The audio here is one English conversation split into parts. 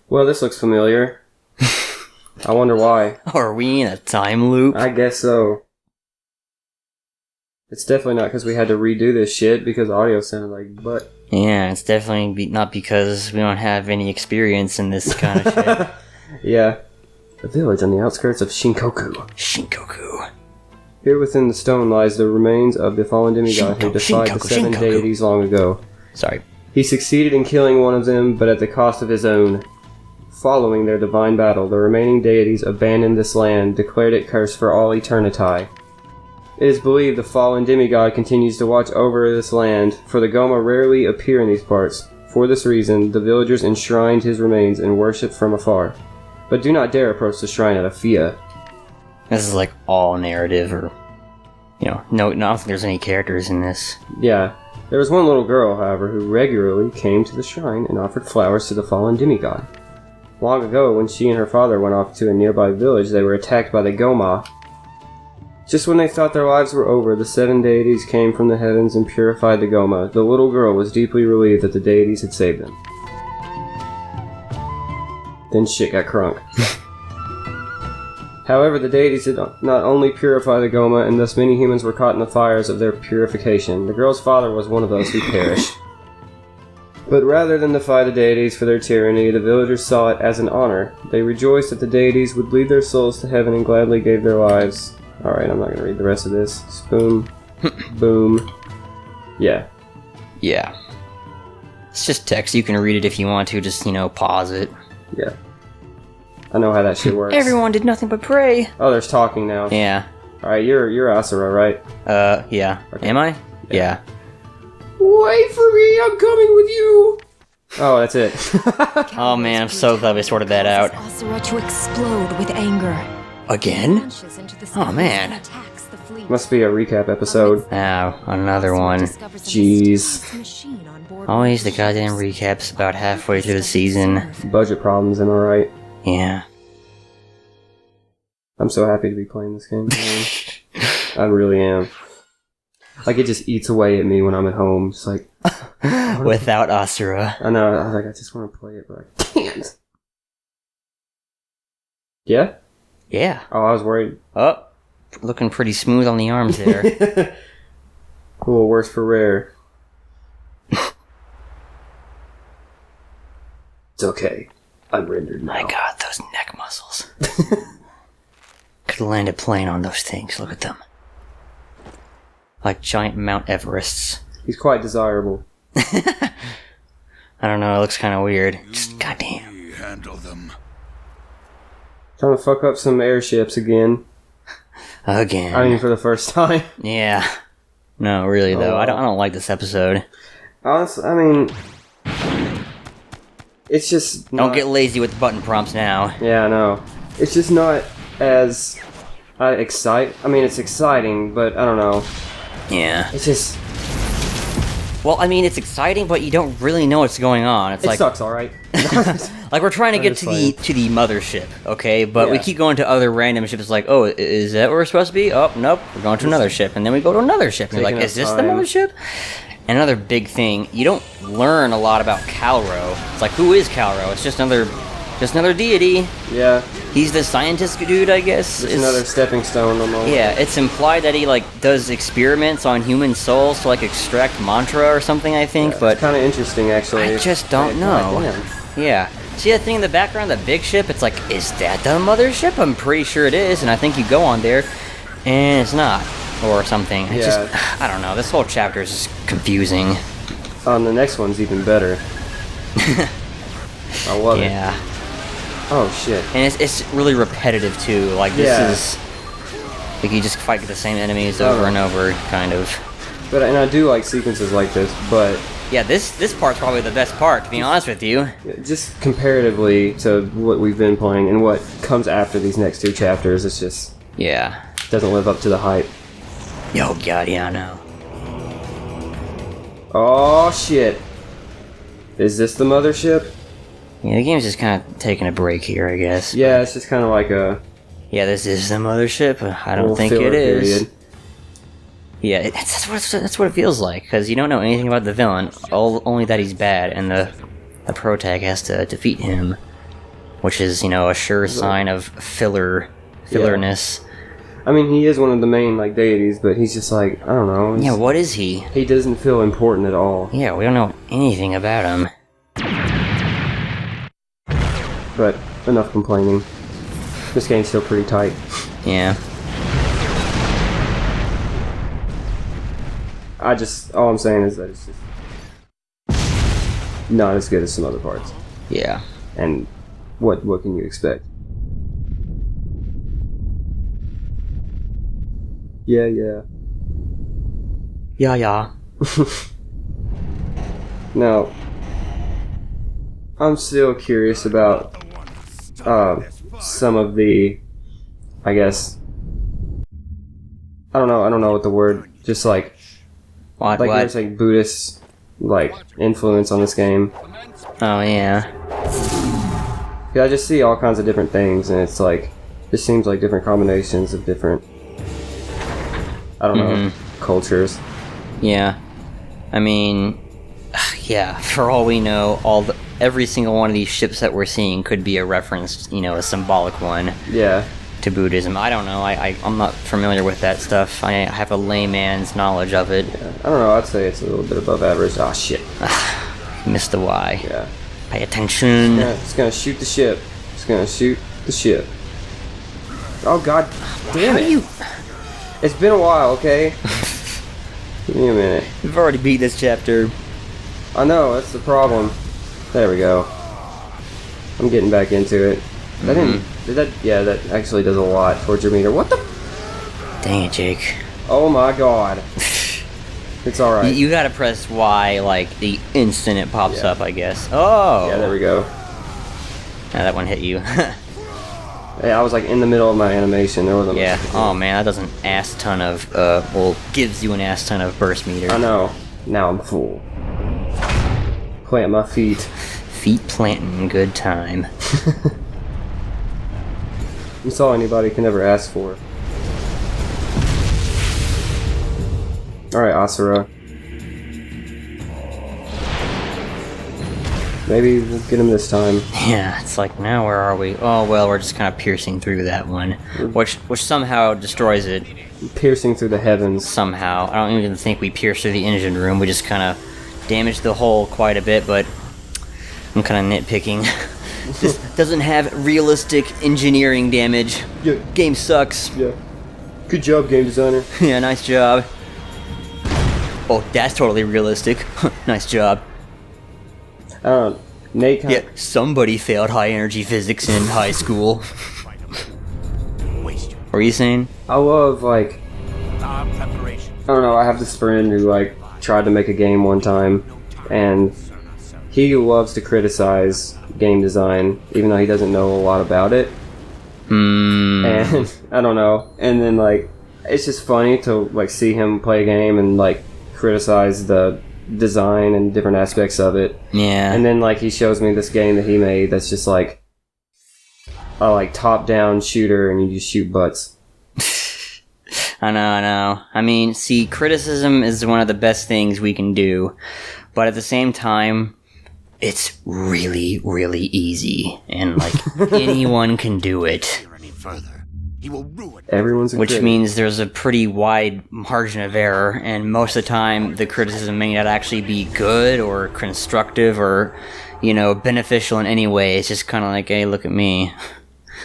Well, this looks familiar. I wonder why. Are we in a time loop? I guess so. It's definitely not because we had to redo this shit because audio sounded like butt. Yeah, it's definitely not because we don't have any experience in this kind of shit. Yeah. A village on the outskirts of Shinkoku. Shinkoku. Here within the stone lies the remains of the fallen demigod who defied the seven deities long ago. Sorry. He succeeded in killing one of them, but at the cost of his own. Following their divine battle, the remaining deities abandoned this land, declared it cursed for all eternity. It is believed the fallen demigod continues to watch over this land, for the Goma rarely appear in these parts. For this reason, the villagers enshrined his remains and worship from afar. But do not dare approach the shrine out of fear. This is like all narrative, or... You know, no, I don't think there's any characters in this. Yeah. There was one little girl, however, who regularly came to the shrine and offered flowers to the fallen demigod. Long ago, when she and her father went off to a nearby village, they were attacked by the Goma. Just when they thought their lives were over, the seven deities came from the heavens and purified the Goma. The little girl was deeply relieved that the deities had saved them. Then shit got crunk. However, the deities did not only purify the Goma, and thus many humans were caught in the fires of their purification. The girl's father was one of those who perished. But rather than defy the deities for their tyranny, the villagers saw it as an honor. They rejoiced that the deities would lead their souls to heaven and gladly gave their lives. Alright, I'm not going to read the rest of this. Spoon. Boom. Yeah. Yeah. It's just text. You can read it if you want to. Just, pause it. Yeah. I know how that shit works. Everyone did nothing but pray. Oh, there's talking now. Yeah. Alright, you're Asura, right? Yeah. Okay. Am I? Yeah. Wait for me, I'm coming with you! Oh, that's it. Oh man, I'm so glad we sorted that out. Asura to explode with anger. Again? Oh man. Must be a recap episode. Oh, another one. Jeez. Always the goddamn recaps about halfway through the season. Budget problems, am I right? Yeah. I'm so happy to be playing this game, man. I really am. Like, it just eats away at me when I'm at home. It's like... Without Asura. I know, I was like, I just want to play it, but I can't. Yeah? Yeah. Oh, I was worried. Oh, looking pretty smooth on the arms there. Cool, worse for rare. It's okay. I'm rendered now. My god, those neck muscles. Could have landed plane on those things, look at them. Like giant Mount Everests. He's quite desirable. I don't know, it looks kind of weird. Just goddamn. Handle them. Trying to fuck up some airships again. Again. I mean, for the first time. Yeah. No, really though. wow. I don't like this episode. Honestly, I mean... It's just not... Don't get lazy with the button prompts now. Yeah, I know. It's just not as... I mean, it's exciting, but I don't know. Yeah. It's just... Well, I mean, it's exciting, but you don't really know what's going on. It's It like... sucks, alright? Like, we're trying to get to the mothership, okay? But we keep going to other random ships, like, oh, is that where we're supposed to be? Oh, nope, we're going to another ship. And then we go to another ship, and you're like, is this the mothership? And another big thing, you don't learn a lot about Calro. It's like, who is Calro? It's just another deity. Yeah. He's the scientist dude, I guess. Just another stepping stone almost. Yeah, it's implied that he, like, does experiments on human souls to, like, extract mantra or something, I think, Yeah, but... It's kind of interesting, actually. I just don't know. Yeah. See that thing in the background, the big ship? It's like, is that the mothership? I'm pretty sure it is, and I think you go on there, and it's not. Or something. It's just, I don't know, this whole chapter is just confusing. The next one's even better. I love it. Yeah. Oh, shit. And it's really repetitive, too. Like, this is... Like, you just fight the same enemies over and over, kind of. But, and I do like sequences like this, but... Yeah, this part's probably the best part, to be honest with you. Just comparatively to what we've been playing and what comes after these next two chapters, it's just... Yeah. Doesn't live up to the hype. Oh, God, yeah, I know. Oh, shit. Is this the mothership? Yeah, the game's just kind of taking a break here, I guess. Yeah, it's just kind of like a... Yeah, this is the mothership. I don't think it is. Period. Yeah, that's what it feels like, because you don't know anything about the villain, only that he's bad, and the pro tag has to defeat him. which is, you know, a sure sign of filerness. I mean, he is one of the main, like, deities, but he's just like, I don't know. Yeah, what is he? He doesn't feel important at all. Yeah, we don't know anything about him. But enough complaining. This game's still pretty tight. Yeah. All I'm saying is that it's just not as good as some other parts. Yeah. And what can you expect? Yeah. Yeah. Now, I'm still curious about some of the, I guess, I don't know what the word, just like, What? there's like Buddhist, like, influence on this game. Oh, yeah. Yeah, I just see all kinds of different things, and it's like, it seems like different combinations of different, I don't know, cultures. Yeah. I mean, yeah, for all we know, every single one of these ships that we're seeing could be a reference, you know, a symbolic one. Yeah. To Buddhism. I don't know. I'm not familiar with that stuff. I have a layman's knowledge of it. Yeah. I don't know. I'd say it's a little bit above average. Ah, shit. Missed the Y. Yeah. Pay attention. Yeah, it's gonna shoot the ship. It's gonna shoot the ship. Oh, god damn it. It's been a while, okay? Give me a minute. We've already beat this chapter. I know, that's the problem. There we go. I'm getting back into it. That didn't... Yeah, that actually does a lot towards your meter. What the... Dang it, Jake. Oh my god. It's alright. You gotta press Y, like, the instant it pops up, I guess. Oh! Yeah, there we go. Now that one hit you. Yeah, I was like in the middle of my animation. There wasn't... Yeah, oh man, that does an ass ton of, gives you an ass ton of burst meter. I know. Now I'm full. Plant my feet. Feet planting, good time. That's all anybody can ever ask for. Alright, Asura. Maybe we'll get him this time. Yeah, it's like, now where are we? Oh, well, we're just kind of piercing through that one. Which somehow destroys it. Piercing through the heavens. Somehow. I don't even think we pierced through the engine room. We just kind of damaged the hull quite a bit, but I'm kind of nitpicking. This doesn't have realistic engineering damage. Yeah. Game sucks. Yeah. Good job, game designer. Yeah, nice job. Oh, that's totally realistic. Nice job. Nate Yeah, somebody failed high energy physics in high school. What were you saying? I love, like... I don't know, I have this friend who, like, tried to make a game one time, and he loves to criticize game design, even though he doesn't know a lot about it. And, I don't know, and then, like, it's just funny to, like, see him play a game and, like, criticize the design and different aspects of it. Yeah. And then, like, he shows me this game that he made that's just, like, a, like, top-down shooter, and you just shoot butts. I know. I mean, see, criticism is one of the best things we can do, but at the same time, it's really, really easy, and, like, anyone can do it. Everyone's a Which critic. means there's a pretty wide margin of error, and most of the time, the criticism may not actually be good, or constructive, or, you know, beneficial in any way. It's just kind of like, hey, look at me.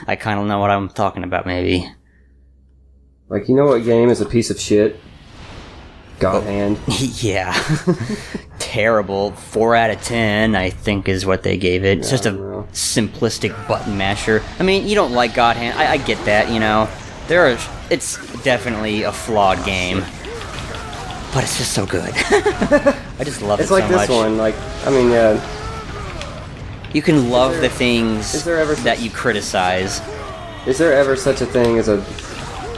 I kind of know what I'm talking about, maybe. Like, you know what game is a piece of shit? God Hand. Yeah. Terrible. 4 out of 10, I think, is what they gave it. It's just a simplistic button masher. I mean, you don't like God Hand. I get that, you know. It's definitely a flawed game. But it's just so good. I just love it so much. It's like this one. Like, I mean, you can love the things that you criticize. Is there ever such a thing as a,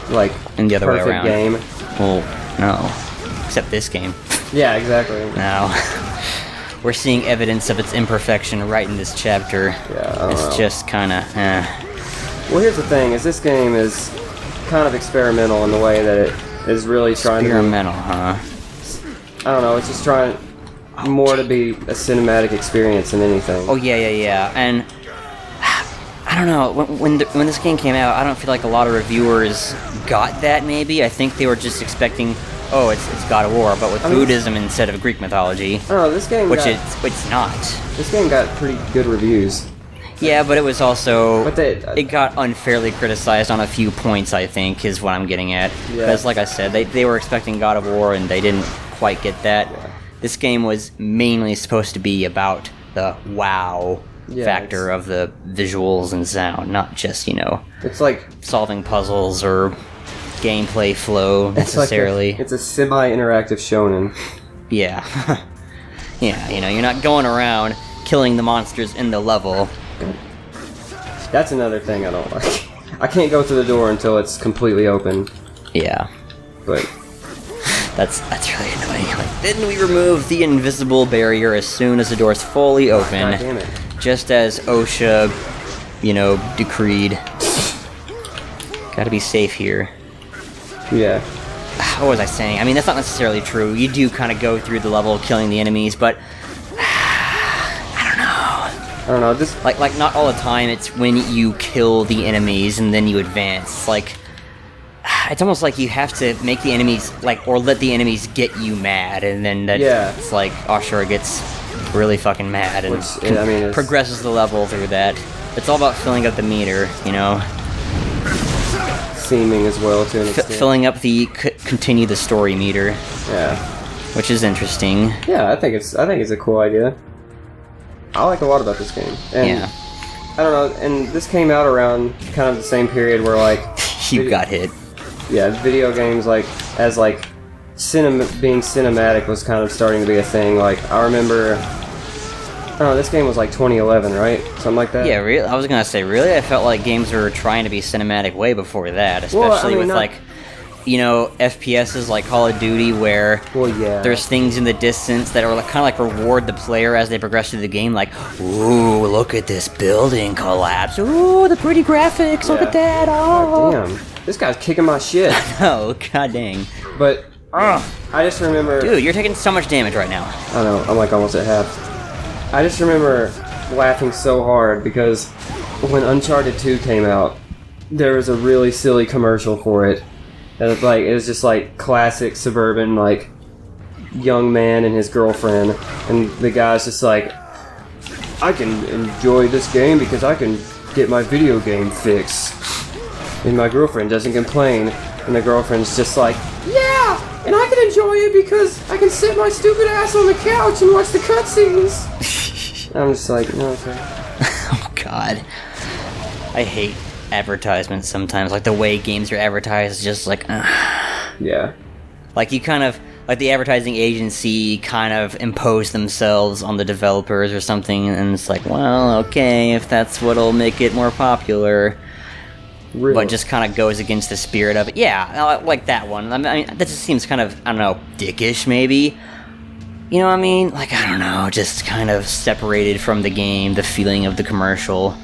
like, and the other way perfect around. game? Well, no. Except this game. Yeah, exactly. No. We're seeing evidence of its imperfection right in this chapter. Yeah, I don't know. Just kind of, Well, here's the thing, is this game is kind of experimental in the way that it is really trying to be... Experimental, huh? I don't know, it's just trying more to be a cinematic experience than anything. Oh, yeah. And I don't know, when this game came out, I don't feel like a lot of reviewers got that, maybe. I think they were just expecting, oh, it's God of War, but with Buddhism instead of Greek mythology. I don't know, this game it's not. This game got pretty good reviews. Yeah, but it was also... it got unfairly criticized on a few points, I think, is what I'm getting at. Because, like I said, they were expecting God of War, and they didn't quite get that. Yeah. This game was mainly supposed to be about the wow factor of the visuals and sound, not just, it's like solving puzzles or gameplay flow necessarily. It's a semi-interactive shounen. Yeah. Yeah, you're not going around killing the monsters in the level. That's another thing I don't like. I can't go through the door until it's completely open. Yeah. But that's really annoying. Like, didn't we remove the invisible barrier as soon as the door's fully open? God damn it. Just as OSHA, decreed. Gotta be safe here. Yeah. What was I saying? I mean, that's not necessarily true. You do kind of go through the level killing the enemies, but... I don't know, just... Like, not all the time, it's when you kill the enemies and then you advance. Like, it's almost like you have to make the enemies, or let the enemies get you mad, and then it's like, Asura gets really fucking mad and progresses the level through that. It's all about filling up the meter, Seeming as well, to an extent. Filling up the continue the story meter. Yeah. Which is interesting. Yeah, I think it's a cool idea. I like a lot about this game. And I don't know, and this came out around kind of the same period where, you got hit. Yeah, video games, being cinematic was kind of starting to be a thing. I remember... I don't know, this game was 2011, right? Something like that? Yeah, really? I was gonna say, really? I felt like games were trying to be cinematic way before that, especially with, FPSs like Call of Duty, where there's things in the distance that are kind of reward the player as they progress through the game, ooh, look at this building collapse, ooh, the pretty graphics, look at that, oh. God damn, this guy's kicking my shit. No, god dang. But, I just remember... Dude, you're taking so much damage right now. I know, I'm almost at half. I just remember laughing so hard because when Uncharted 2 came out, there was a really silly commercial for it. And it was just classic suburban young man and his girlfriend, and the guy's just I can enjoy this game because I can get my video game fix, and my girlfriend doesn't complain, and the girlfriend's just yeah, and I can enjoy it because I can sit my stupid ass on the couch and watch the cutscenes. I'm just no, okay. Oh god, I hate advertisements sometimes. The way games are advertised is just yeah. You kind of the advertising agency kind of impose themselves on the developers or something, and it's well, okay, if that's what'll make it more popular. Really? But just kind of goes against the spirit of it. Yeah, like that one. I mean, that just seems kind of, I don't know, dickish maybe. You know what I mean? I don't know, just kind of separated from the game, the feeling of the commercial.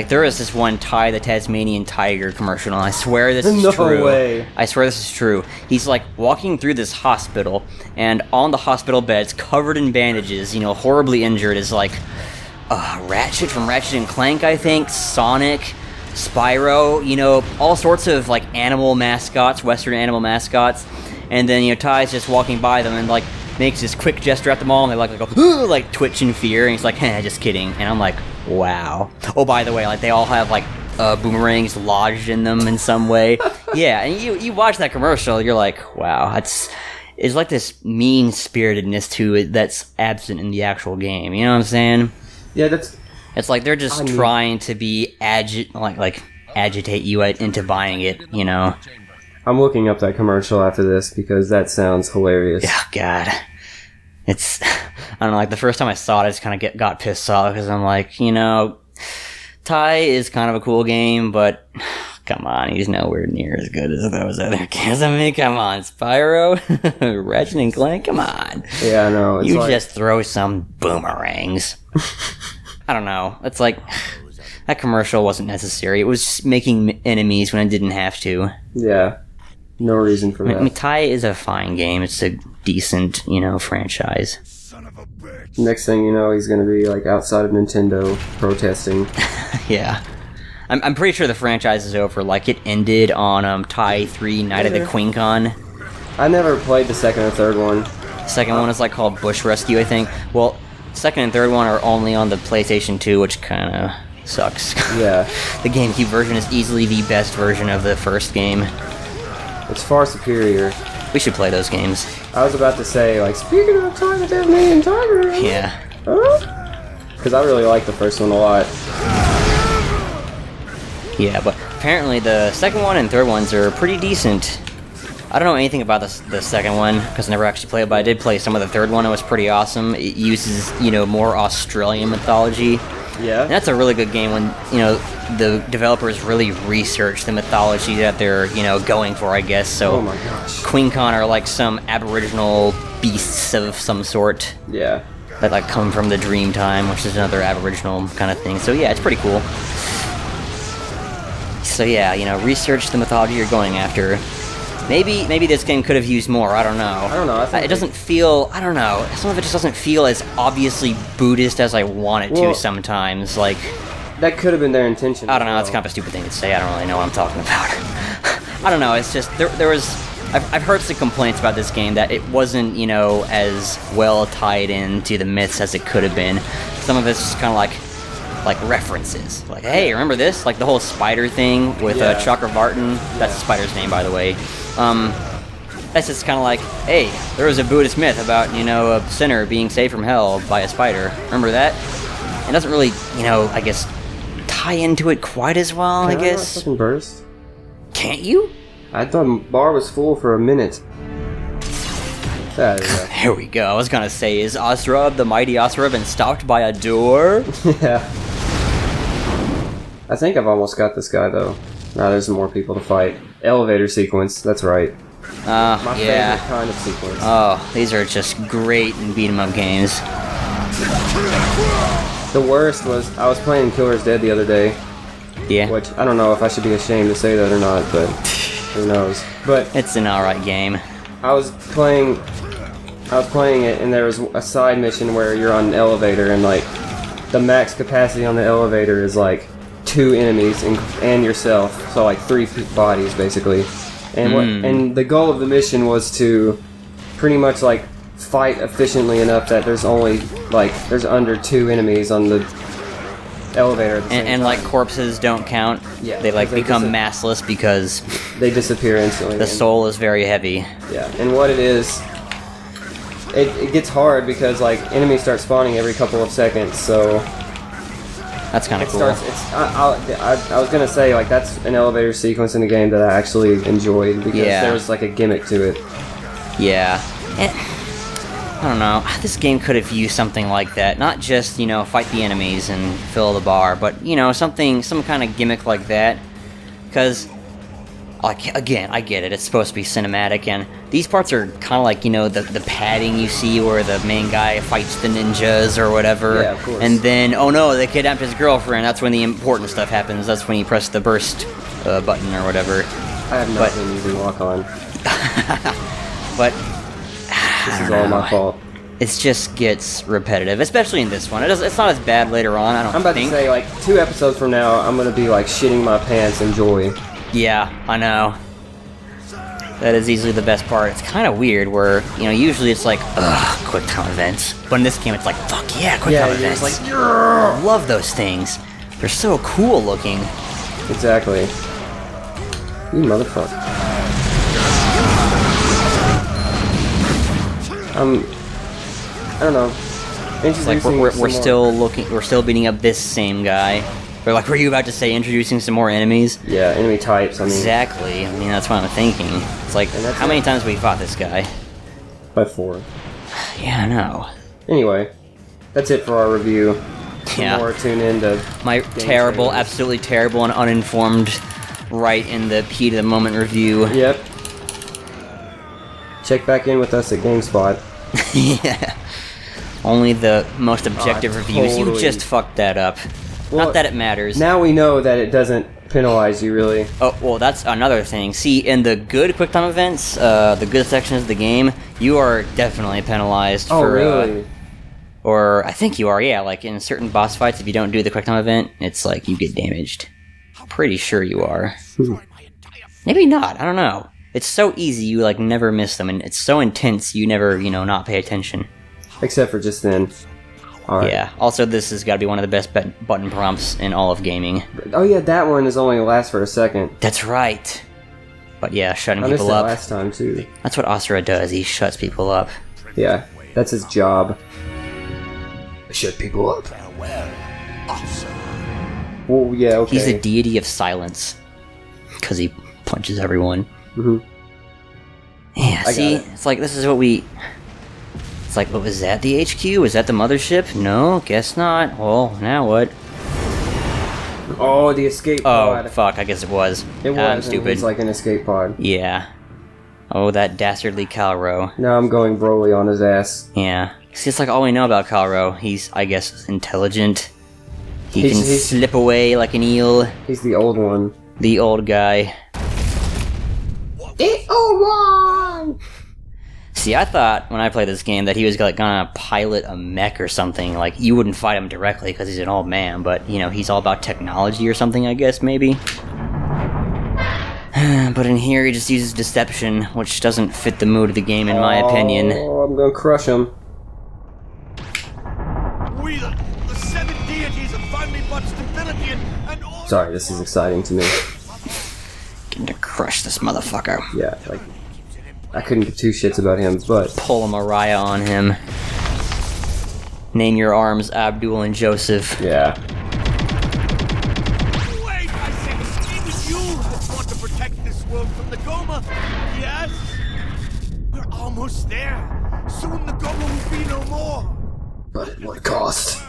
There is this one Ty the Tasmanian Tiger commercial, and I swear this is true. No way. I swear this is true. He's, walking through this hospital, and on the hospital beds, covered in bandages, horribly injured, is, Ratchet from Ratchet and Clank, I think, Sonic, Spyro, all sorts of, animal mascots, Western animal mascots, and then, Ty's just walking by them and, makes this quick gesture at them all, and they go, twitch in fear, and he's just kidding, and I'm wow. Oh, by the way, they all have, boomerangs lodged in them in some way. Yeah, and you watch that commercial, you're wow, it's this mean-spiritedness to it that's absent in the actual game, you know what I'm saying? Yeah, that's... It's they're just trying to be agitate you into buying it, I'm looking up that commercial after this because that sounds hilarious. Oh, God. It's... I don't know, the first time I saw it, I just kind of got pissed off because I'm Ty is kind of a cool game, but come on, he's nowhere near as good as those other games. I mean, come on, Spyro, Ratchet and Clank, come on. Yeah, I know. You just throw some boomerangs. I don't know. It's that commercial wasn't necessary. It was just making enemies when it didn't have to. Yeah. No reason for that. I mean, Ty is a fine game. It's a decent, franchise. Next thing you know, he's going to be outside of Nintendo protesting. Yeah. I'm pretty sure the franchise is over. Like, it ended on Tai 3 Night of the Queen Con. I never played the second or third one. Second one is like called Bush Rescue, I think. Well, second and third one are only on the PlayStation 2, which kind of sucks. Yeah. The GameCube version is easily the best version of the first game. It's far superior. We should play those games. I was about to say, like, speaking of Tiger and Tiger. Yeah. Because I really like the first one a lot. Yeah, but apparently the second one and third ones are pretty decent. I don't know anything about the second one, because I never actually played it, but I did play some of the third one. It was pretty awesome. It uses, more Australian mythology. Yeah. And that's a really good game when, the developers really research the mythology that they're, going for, I guess. So, oh my gosh. Queen Con are like some aboriginal beasts of some sort. Yeah. That like come from the dream time, which is another aboriginal kind of thing. So yeah, it's pretty cool. So yeah, research the mythology you're going after. Maybe this game could have used more. I don't know. I don't know. It doesn't feel. I don't know. Some of it just doesn't feel as obviously Buddhist as I want it to sometimes. Like, that could have been their intention. I don't know. That's kind of a stupid thing to say. I don't really know what I'm talking about. I don't know. It's just there was. I've heard some complaints about this game that it wasn't as well tied into the myths as it could have been. Some of it's just kind of like references. Like, hey, remember this? Like the whole spider thing with Chakravartin. That's the spider's name, by the way. That's just kind of like, hey, there was a Buddhist myth about, a sinner being saved from hell by a spider. Remember that? It doesn't really, I guess, tie into it quite as well, I guess. Fucking burst? Can't you? I thought the bar was full for a minute. Here we go. I was gonna say, is Asura, the mighty Asura, been stopped by a door? Yeah. I think I've almost got this guy, though. Now there's more people to fight. Elevator sequence, that's right. My favorite kind of sequence. Oh, these are just great in beat-em-up games. The worst was, I was playing Killer's Dead the other day. Yeah. Which, I don't know if I should be ashamed to say that or not, but who knows. But it's an alright game. I was playing it, and there was a side mission where you're on an elevator, and like the max capacity on the elevator is like 2 enemies and yourself, so like 3 bodies basically. And and the goal of the mission was to pretty much like fight efficiently enough that there's under 2 enemies on the elevator at the same time. Like corpses don't count. Yeah, they become massless because they disappear instantly. The soul is very heavy. Yeah, and what it is, it gets hard because like enemies start spawning every couple of seconds, so that's kind of cool. I was gonna say like that's an elevator sequence in the game that I actually enjoyed because there was like a gimmick to it. Yeah. I don't know. This game could have used something like that. Not just, fight the enemies and fill the bar, but, some kind of gimmick like that. Because, again, I get it. It's supposed to be cinematic, and these parts are kind of like, the padding you see where the main guy fights the ninjas or whatever. Yeah, of course. And then, oh no, they kidnapped his girlfriend. That's when the important stuff happens. That's when you press the burst button or whatever. I have nothing you can walk on. But this is all my fault. It just gets repetitive, especially in this one. It's not as bad later on, I don't think. I'm about to say, like, 2 episodes from now, I'm gonna be, like, shitting my pants in joy. Yeah, I know. That is easily the best part. It's kind of weird where, usually it's like, ugh, quick time events. But in this game, it's like, fuck yeah, quick time events. Like, I love those things. They're so cool looking. Exactly. You motherfucker. I don't know. It's like we're still beating up this same guy. Or like, were you about to say introducing some more enemies? Yeah, enemy types, Exactly. I mean, that's what I'm thinking. It's like, how many times have we fought this guy? By 4. Yeah, I know. Anyway, that's it for our review. More tune in to my terrible, absolutely terrible and uninformed right in the heat of the moment review. Yep. Check back in with us at GameSpot. Yeah. Only the most objective reviews. Totally. You just fucked that up. Well, not that it matters. Now we know that it doesn't penalize you, really. Oh, well, that's another thing. See, in the good QuickTime events, the good sections of the game, you are definitely penalized for... Oh, really? Or, I think you are, yeah. Like, in certain boss fights, if you don't do the QuickTime event, it's like you get damaged. Pretty sure you are. Maybe not, I don't know. It's so easy, you, like, never miss them, and it's so intense, you never, not pay attention. Except for just then. Alright. Yeah, also this has got to be one of the best button prompts in all of gaming. Oh yeah, that one is only lasts for a second. That's right. But yeah, shutting I missed people that up. last time too. That's what Asura does, he shuts people up. Yeah, that's his job. Shut people up. Well, yeah, okay. He's the deity of silence. Because he punches everyone. Mm-hmm. Yeah, see? It's like, this is what we... It's like, what was that, the HQ? Was that the mothership? No, guess not. Well, now what? Oh, the escape pod. Oh, fuck, I guess it was. It was, I'm stupid. It was like an escape pod. Yeah. Oh, that dastardly Calro. Now I'm going Broly on his ass. Yeah. See, it's like all we know about Calro. He's, I guess, intelligent. He can slip away like an eel. He's the old one. The old guy. The old one! See, I thought when I played this game that he was like gonna pilot a mech or something. Like, you wouldn't fight him directly because he's an old man, but, he's all about technology or something, I guess, maybe. But in here, he just uses deception, which doesn't fit the mood of the game, in my opinion. Oh, I'm gonna crush him. We, the seven deities, have finally brought stability and order. Sorry, this is exciting to me. Getting to crush this motherfucker. Yeah, like, I couldn't give two shits about him, but... Pull a Mariah on him. Name your arms Abdul and Joseph. Yeah. Wait, I say, even you want to protect this world from the Goma. Yes? We're almost there. Soon the Goma will be no more. But at what cost?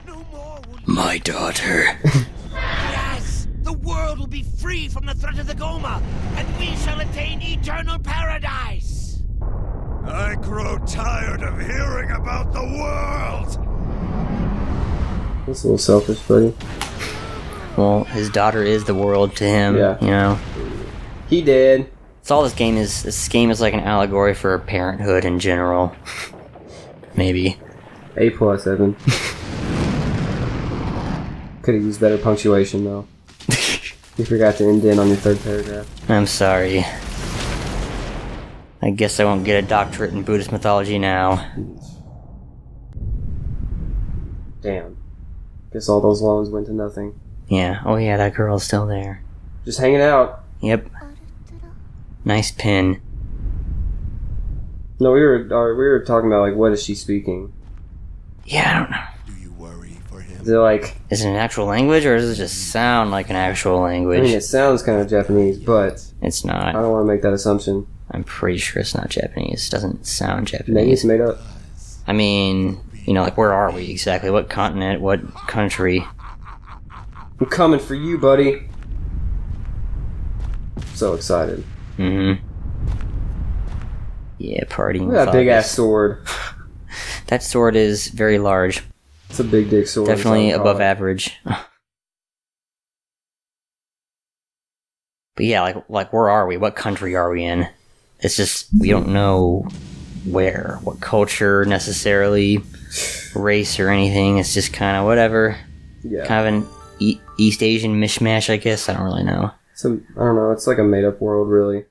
No more will My daughter. Yes! The world will be free from the threat of the Goma, and we shall attain eternal paradise! I grow tired of hearing about the world! That's a little selfish, buddy. Well, his daughter is the world to him, Yeah. He did. That's all this game is. This game is like an allegory for parenthood in general. Maybe. A+, Evan. Could have used better punctuation, though. You forgot to indent on your third paragraph. I'm sorry. I guess I won't get a doctorate in Buddhist mythology now. Damn. Guess all those loans went to nothing. Yeah. Oh yeah, that girl's still there. Just hanging out. Yep. Nice pin. No, we were talking about, like, what is she speaking? Yeah, I don't know. Do you worry for him? Is it like... Is it an actual language, or does it just sound like an actual language? I mean, it sounds kind of Japanese, but... It's I not. don't want to make that assumption. I'm pretty sure it's not Japanese. It doesn't sound Maybe it's Japanese. made up. I mean, like, where are we exactly? What continent? What country? I'm coming for you, buddy. So excited. Mm-hmm. Yeah, partying. Look at that big-ass sword. That sword is very large. It's a big dick sword. Definitely above average. But yeah, like where are we? What country are we in? It's just, we don't know where. What culture, necessarily. Race or anything. It's just kind of whatever. Yeah. Kind of an East Asian mishmash, I guess. I don't really know. I don't know. It's like a made-up world, really.